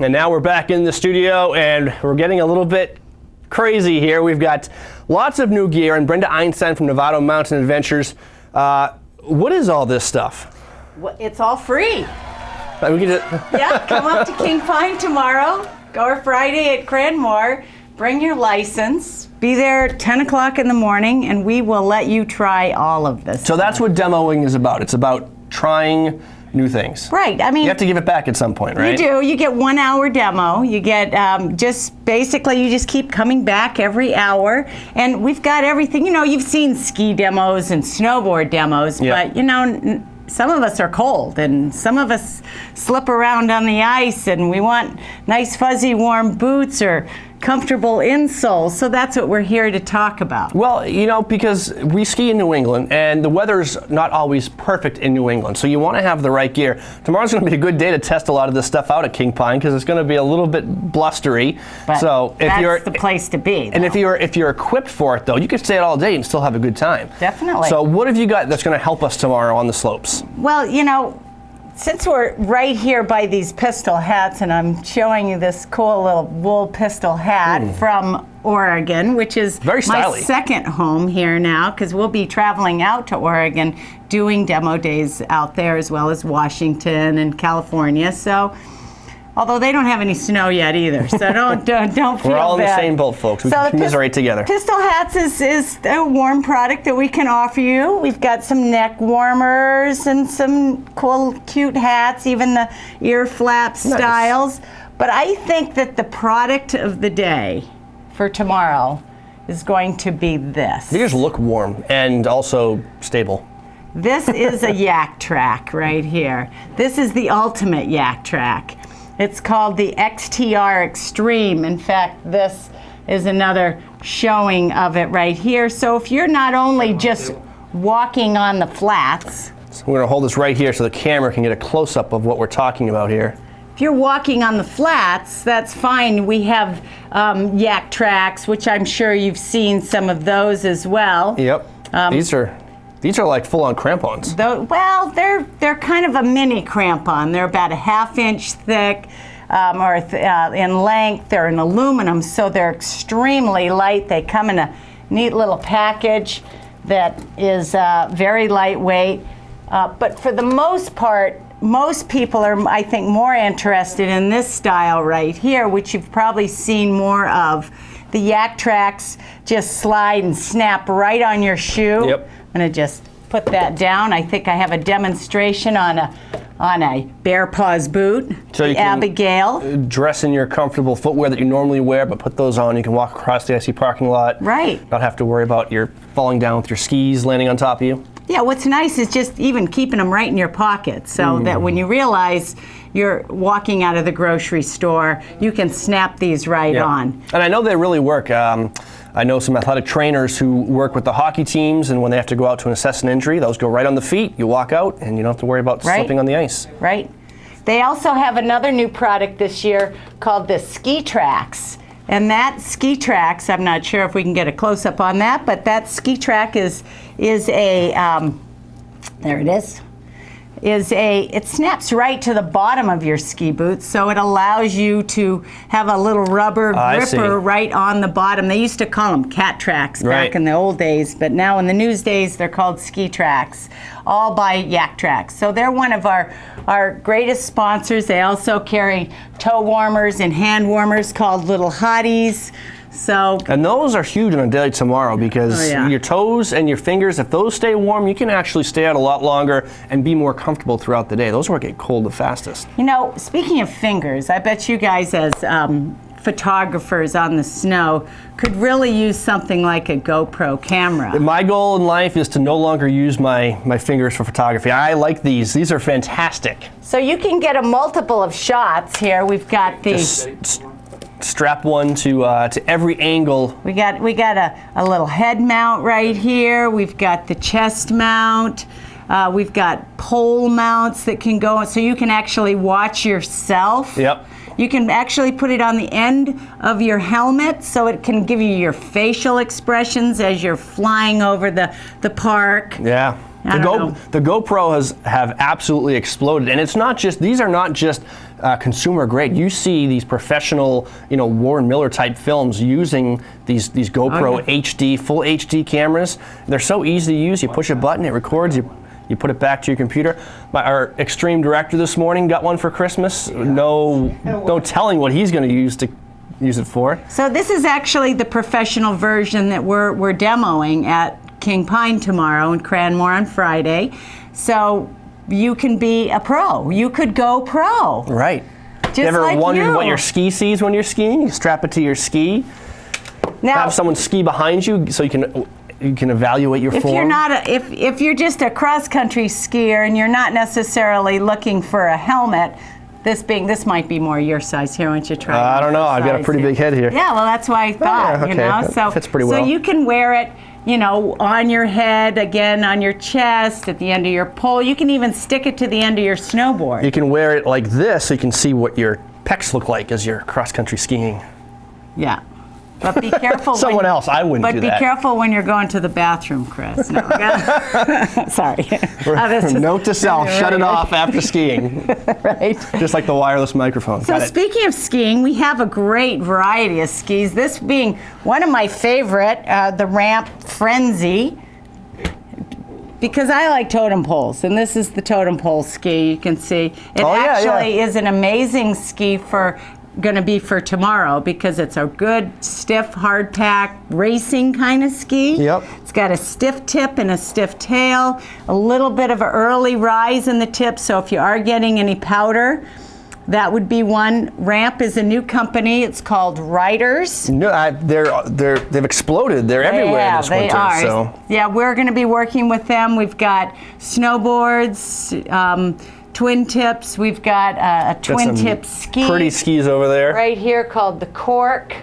And now we're back in the studio, and we're getting a little bit crazy here. We've got lots of new gear, and Brenda Einstein from Nevado Mountain Adventures. What is all this stuff? Well, it's all free. We can just Yeah, come up to King Pine tomorrow, or Friday at Cranmore. Bring your license. Be there at 10 o'clock in the morning, and we will let you try all of this. So that's what demoing is about. It's about trying new things. Right. I mean, you have to give it back at some point, right? You do. You get 1 hour demo. You get just basically you just keep coming back every hour, and we've got everything. You know, you've seen ski demos and snowboard demos, but you know, some of us are cold, and some of us slip around on the ice, and we want nice fuzzy warm boots or comfortable insoles. So that's what we're here to talk about. Well, you know, because we ski in New England, and the weather's not always perfect in New England, so you want to have the right gear. Tomorrow's going to be a good day to test a lot of this stuff out at King Pine, because it's going to be a little bit blustery. But so if that's the place to be, though. And if you're equipped for it, though, you can stay out all day and still have a good time. Definitely. So what have you got that's going to help us tomorrow on the slopes? Well, you know, since we're right here by these pistol hats, and I'm showing you this cool little wool pistol hat from Oregon, which is very stylish. My second home here now, because we'll be traveling out to Oregon doing demo days out there, as well as Washington and California. So, although they don't have any snow yet either, so don't feel bad. We're all in the same boat, folks. We can commiserate together. Pistol Hats is a warm product that we can offer you. We've got some neck warmers and some cool, cute hats, even the ear flap styles. But I think that the product of the day for tomorrow is going to be this. These look warm and also stable. This is a Yak Track right here. This is the ultimate Yak Track. It's called the XTR Extreme. In fact, this is another showing of it right here. So if you're not only just walking on the flats. So we're going to hold this right here so the camera can get a close-up of what we're talking about here. If you're walking on the flats, that's fine. We have Yak Tracks, which I'm sure you've seen some of those as well. Yep. These are like full-on crampons. Well, they're kind of a mini crampon. They're about a half-inch thick, in length. They're in aluminum, so they're extremely light. They come in a neat little package that is very lightweight. But for the most part, most people are, I think, more interested in this style right here, which you've probably seen more of. The Yak Tracks just slide and snap right on your shoe. Yep. I'm going to just put that down. I think I have a demonstration on a Bear Paws boot. So you can Abigail. Dress in your comfortable footwear that you normally wear, but put those on. You can walk across the icy parking lot. Right. Not have to worry about your falling down with your skis landing on top of you. Yeah, what's nice is just even keeping them right in your pocket, so that when you realize you're walking out of the grocery store, you can snap these right on. And I know they really work. I know some athletic trainers who work with the hockey teams, and when they have to go out to assess an injury, those go right on the feet. You walk out, and you don't have to worry about slipping on the ice. Right. They also have another new product this year called the Ski Tracks. And that Ski Tracks, I'm not sure if we can get a close-up on that, but that Ski Track is a, there it is. It snaps right to the bottom of your ski boots, so it allows you to have a little rubber gripper right on the bottom. They used to call them cat tracks back in the old days, but now in the news days they're called Ski Tracks, all by Yak Tracks. So they're one of our greatest sponsors. They also carry toe warmers and hand warmers called Little Hotties. And those are huge on a day like tomorrow, because your toes and your fingers, if those stay warm, you can actually stay out a lot longer and be more comfortable throughout the day. Those will get cold the fastest. You know, speaking of fingers, I bet you guys as photographers on the snow could really use something like a GoPro camera. My goal in life is to no longer use my fingers for photography. I like these. These are fantastic. So you can get a multiple of shots here. We've got these. Strap one to every angle. We got a little head mount right here. We've got the chest mount. We've got pole mounts that can go, so you can actually watch yourself. Yep. You can actually put it on the end of your helmet, so it can give you your facial expressions as you're flying over the park. Yeah. The GoPro have absolutely exploded, and it's not just, these are not just consumer grade. You see these professional, Warren Miller type films using these GoPro HD, full HD cameras. They're so easy to use. You push a button, it records. You put it back to your computer. Our extreme director this morning got one for Christmas. No telling what he's going to use it for. So this is actually the professional version that we're demoing at King Pine tomorrow and Cranmore on Friday. So you can be a pro. You could go pro. Right. Just you ever like wondered what your ski sees when you're skiing? You strap it to your ski. Now, have someone ski behind you so you can evaluate your form. You're not if you're just a cross country skier and you're not necessarily looking for a helmet, this might be more your size. Here, why don't you try? I don't know. I've got a pretty big head here. Yeah, well, that's why I thought. Yeah, okay. So fits pretty well. So you can wear it, on your head, again on your chest, at the end of your pole. You can even stick it to the end of your snowboard. You can wear it like this so you can see what your pecs look like as you're cross country skiing. Yeah. But be careful. Someone else, I wouldn't do that. But be careful when you're going to the bathroom, Chris. No, sorry. Note to self, shut it off after skiing. Right. Just like the wireless microphone. So speaking of skiing, we have a great variety of skis. This being one of my favorite, the Ramp Frenzy, because I like totem poles, and this is the totem pole ski. You can see it actually is an amazing ski going to be for tomorrow because it's a good stiff hard pack racing kind of ski. Yep. It's got a stiff tip and a stiff tail, a little bit of an early rise in the tip, so if you are getting any powder, that would be one. Ramp is a new company. It's called Riders. No, they've exploded. They're everywhere this winter. Are. So yeah, we're going to be working with them. We've got snowboards, twin tips. We've got a twin tip ski. Pretty skis over there. Right here called the Cork.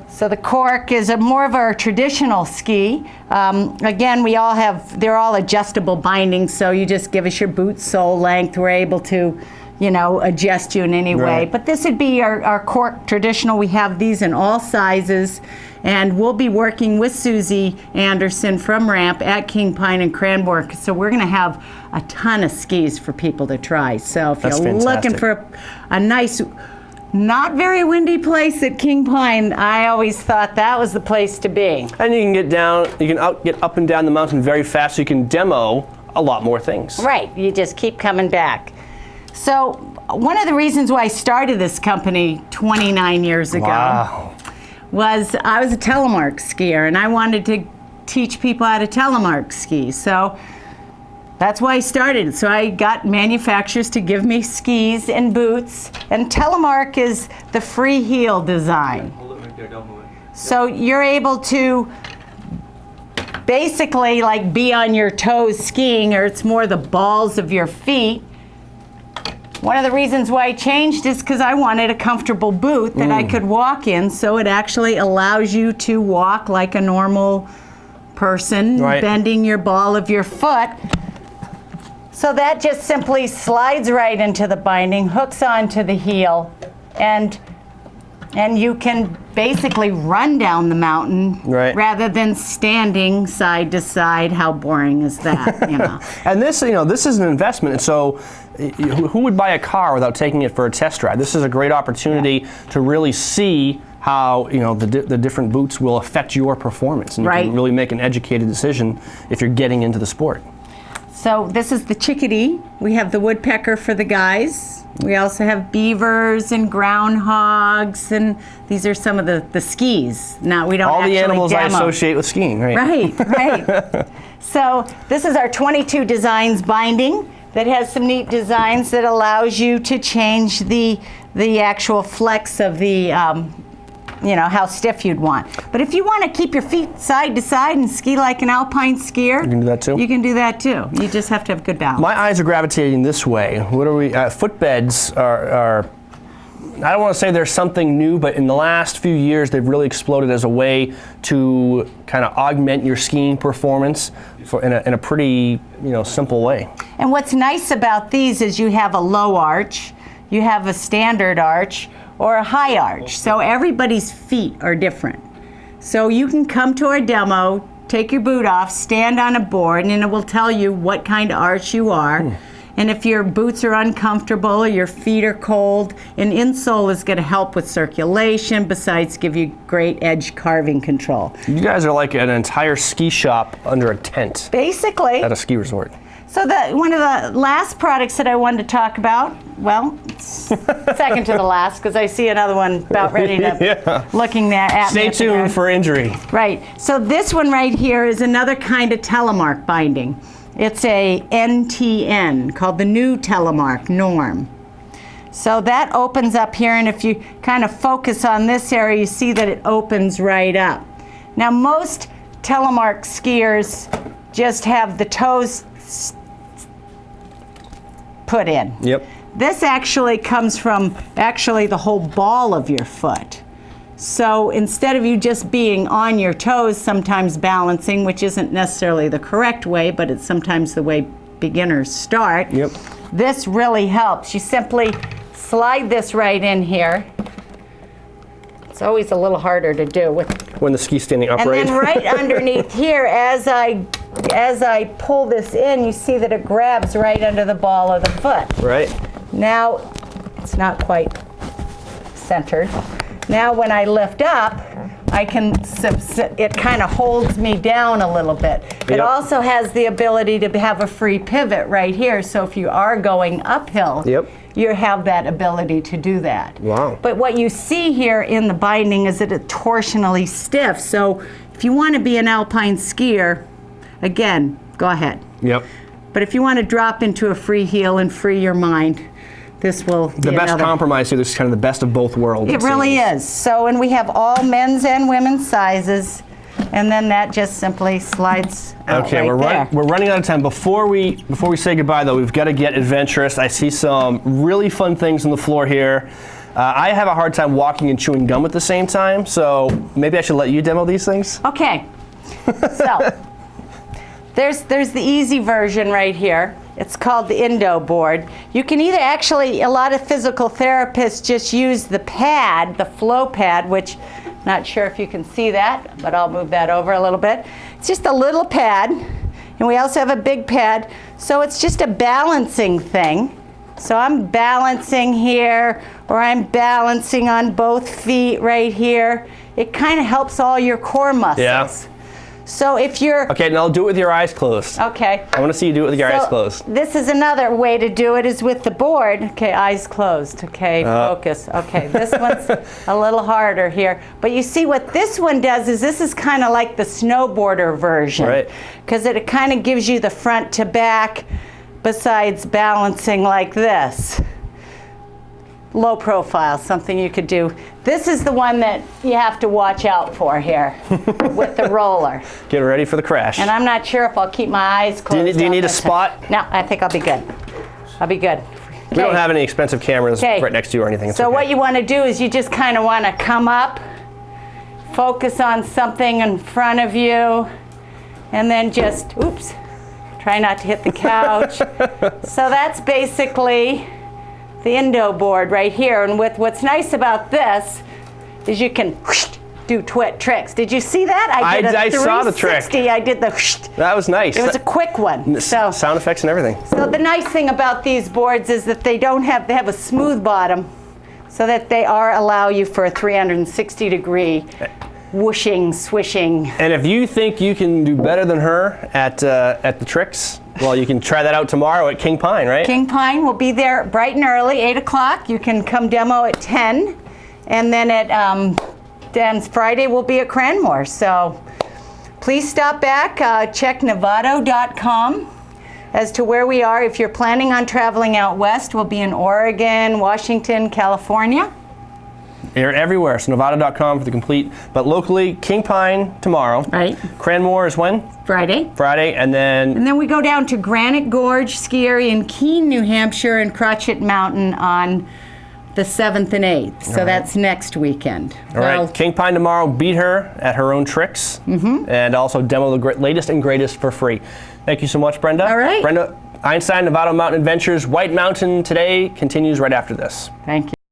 So the Cork is more of our traditional ski. Again, they're all adjustable bindings, so you just give us your boot sole length. We're able to, adjust you in any way. But this would be our Cork traditional. We have these in all sizes. And we'll be working with Susie Anderson from Ramp at King Pine and Cranmore. So we're going to have a ton of skis for people to try. So if you're looking for a nice, not very windy place at King Pine, I always thought that was the place to be. And you can get up and down the mountain very fast, so you can demo a lot more things. Right, you just keep coming back. So one of the reasons why I started this company 29 years ago was I was a telemark skier and I wanted to teach people how to telemark ski. So that's why I started. So I got manufacturers to give me skis and boots, and telemark is the free heel design. So you're able to basically like be on your toes skiing, or it's more the balls of your feet. One of the reasons why I changed is because I wanted a comfortable boot that I could walk in, so it actually allows you to walk like a normal person, bending your ball of your foot. So that just simply slides right into the binding, hooks onto the heel, and you can basically run down the mountain rather than standing side to side. How boring is that, And this is an investment, and so who would buy a car without taking it for a test drive? This is a great opportunity to really see how the different boots will affect your performance, and you can really make an educated decision if you're getting into the sport. So this is the chickadee. We have the woodpecker for the guys. We also have beavers and groundhogs, and these are some of the skis. Now we don't all the animals demo. I associate with skiing, right? Right. So this is our 22 designs binding that has some neat designs that allows you to change the actual flex of the how stiff you'd want. But if you want to keep your feet side to side and ski like an alpine skier, you can do that too. You can do that too. You just have to have good balance. My eyes are gravitating this way. What are we? Footbeds are. I don't want to say there's something new, but in the last few years, they've really exploded as a way to kind of augment your skiing performance in a pretty simple way. And what's nice about these is you have a low arch, you have a standard arch, or a high arch. So everybody's feet are different. So you can come to our demo, take your boot off, stand on a board, and it will tell you what kind of arch you are. And if your boots are uncomfortable or your feet are cold, an insole is going to help with circulation, besides give you great edge carving control. You guys are like an entire ski shop under a tent Basically. at a ski resort. So one of the last products that I wanted to talk about, well, it's second to the last, because I see another one about ready to looking there at me. Stay tuned for injury. Right. So this one right here is another kind of telemark binding. It's a NTN called the new telemark norm. So that opens up here, and if you kind of focus on this area, you see that it opens right up. Now most telemark skiers just have the toes put in. Yep. This actually comes from the whole ball of your foot. So instead of you just being on your toes, sometimes balancing, which isn't necessarily the correct way, but it's sometimes the way beginners start. Yep. This really helps. You simply slide this right in here. It's always a little harder to do when the ski's standing upright. And then right underneath here, as I pull this in, you see that it grabs right under the ball of the foot. Right. Now, it's not quite centered. Now when I lift up, it kind of holds me down a little bit. Yep. It also has the ability to have a free pivot right here, so if you are going uphill, yep, you have that ability to do that. Wow. But what you see here in the binding is that it's torsionally stiff, so if you want to be an alpine skier, again, go ahead. Yep. But if you want to drop into a free heel and free your mind, this will be the best compromise here. This is kind of the best of both worlds. It really is. So, and we have all men's and women's sizes, and then that just simply slides out okay, right we're running out of time. Before we say goodbye, though, we've got to get adventurous. I see some really fun things on the floor here. I have a hard time walking and chewing gum at the same time, so maybe I should let you demo these things. Okay. So there's the easy version right here. It's called the Indo board. You can either actually, a lot of physical therapists just use the pad, the flow pad, which not sure if you can see that, but I'll move that over a little bit. It's just a little pad, and we also have a big pad, so it's just a balancing thing. So I'm balancing here, or I'm balancing on both feet right here. It kind of helps all your core muscles. Yeah. So if you're... Okay, now do it with your eyes closed. Okay. I want to see you do it with your eyes closed. This is another way to do it, is with the board. Okay, eyes closed. Okay, focus. Okay, this one's a little harder here. But you see what this one does is this is kind of like the snowboarder version. Right. Because it kind of gives you the front to back besides balancing like this. Low profile, something you could do. This is the one that you have to watch out for here with the roller. Get ready for the crash. And I'm not sure if I'll keep my eyes closed. Do you need a spot? No, I think I'll be good. I'll be good. We don't have any expensive cameras right next to you or anything. It's so okay. what you want to do is you just kind of want to come up, focus on something in front of you, and then just, oops, try not to hit the couch. So that's basically the Indo board right here, and with what's nice about this is you can do tricks. Did you see that? I saw the trick. I did the That was nice. It was a quick one. So sound effects and everything. So the nice thing about these boards is that they have a smooth bottom, so that they allow you for a 360-degree whooshing, swishing. And if you think you can do better than her at the tricks, well, you can try that out tomorrow at King Pine, right? King Pine will be there bright and early, 8 o'clock. You can come demo at 10. And then then Friday we'll be at Cranmore. So please stop back, check Nevado.com as to where we are. If you're planning on traveling out west, we'll be in Oregon, Washington, California. They're everywhere, so Nevado.com for the complete. But locally, King Pine tomorrow. Right. Cranmore is when? Friday. Friday, and then we go down to Granite Gorge Ski Area in Keene, New Hampshire, and Crotchet Mountain on the 7th and 8th. So that's next weekend. All right, King Pine tomorrow. Beat her at her own tricks, and also demo the latest and greatest for free. Thank you so much, Brenda. All right. Brenda Einstein, Nevado Mountain Adventures. White Mountain today continues right after this. Thank you.